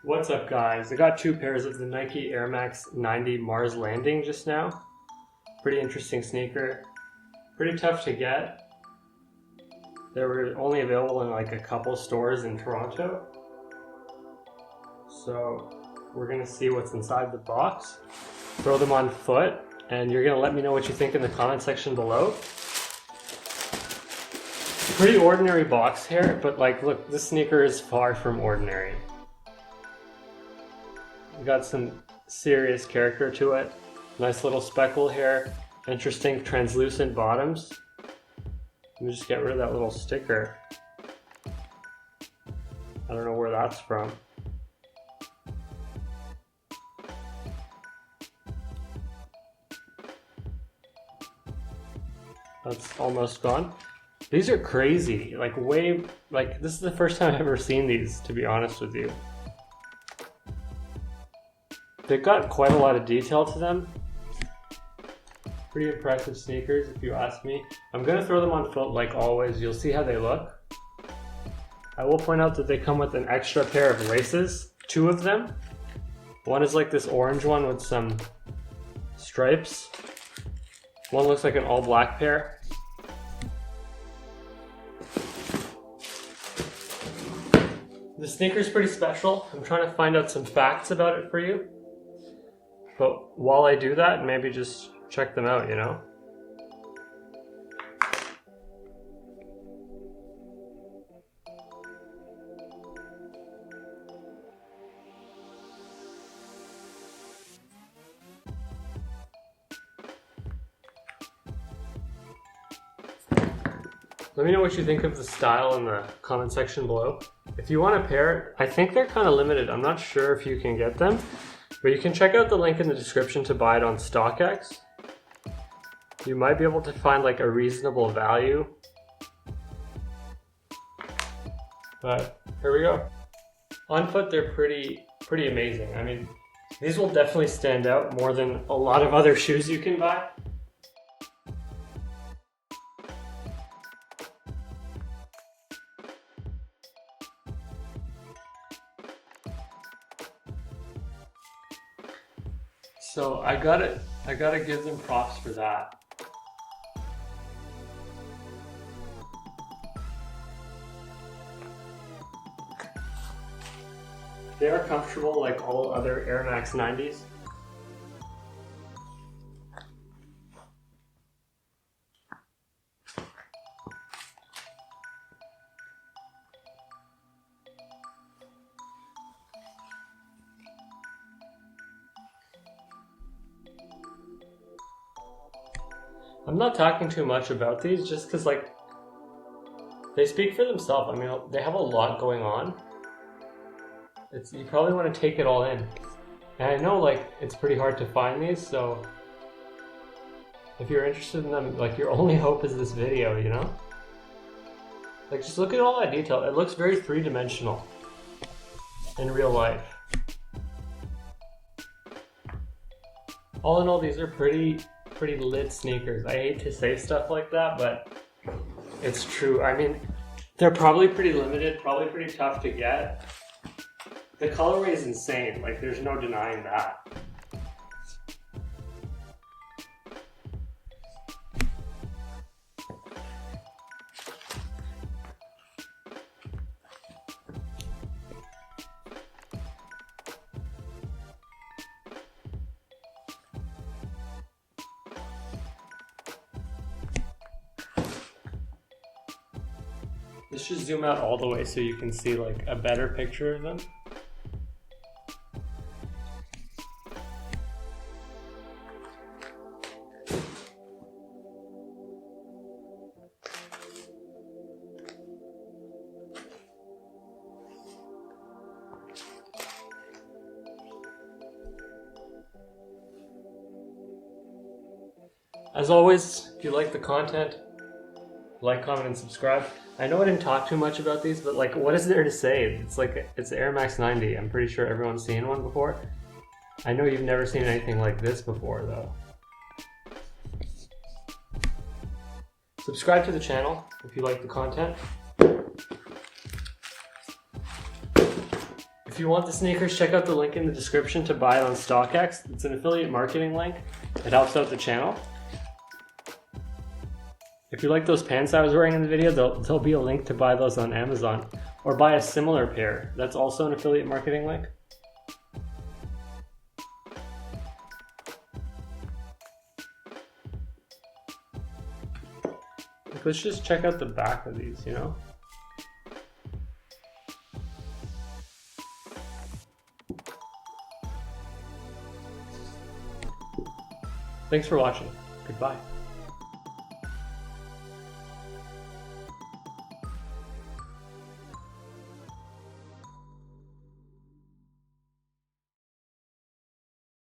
What's up guys? I got two pairs of the Nike Air Max 90 Mars Landing just now. Pretty interesting sneaker. Pretty tough to get. They were only available in like a couple stores in Toronto. So we're gonna see what's inside the box. Throw them on foot and you're gonna let me know what you think in the comment section below. Pretty ordinary box here, but like look, this sneaker is far from ordinary. Got some serious character to it. Nice little speckle here. Interesting translucent bottoms. Let me just get rid of that little sticker. I don't know where that's from. That's almost gone. These are crazy. Like this is the first time I've ever seen these, to be honest with you. They've got quite a lot of detail to them. Pretty impressive sneakers, if you ask me. I'm gonna throw them on foot like always. You'll see how they look. I will point out that they come with an extra pair of laces, two of them. One is like this orange one with some stripes. One looks like an all black pair. The sneaker's pretty special. I'm trying to find out some facts about it for you. But while I do that, maybe just check them out, you know? Let me know what you think of the style in the comment section below. If you want a pair, I think they're kind of limited. I'm not sure if you can get them. But you can check out the link in the description to buy it on StockX. You might be able to find like a reasonable value. But here we go. On foot, they're pretty amazing. I mean, these will definitely stand out more than a lot of other shoes you can buy. So I gotta give them props for that. They are comfortable like all other Air Max 90s. I'm not talking too much about these just because like they speak for themselves. I mean, they have a lot going on. You probably want to take it all in. And I know like it's pretty hard to find these, so if you're interested in them, like your only hope is this video, you know? Like just look at all that detail. It looks very three-dimensional in real life. All in all, these are pretty lit sneakers. I hate to say stuff like that, but it's true. I mean, they're probably pretty limited, probably pretty tough to get. The colorway is insane, like there's no denying that. Let's just zoom out all the way so you can see like a better picture of them. As always, if you like the content, like, comment, and subscribe. I know I didn't talk too much about these, but like, what is there to say? It's Air Max 90. I'm pretty sure everyone's seen one before. I know you've never seen anything like this before, though. Subscribe to the channel if you like the content. If If you want the sneakers, check out the link in the description to buy it on StockX. It's an affiliate marketing link. It helps out the channel. If you like those pants I was wearing in the video, there'll be a link to buy those on Amazon. Or buy a similar pair. That's also an affiliate marketing link. Like, let's just check out the back of these, you know? Thanks for watching. Goodbye.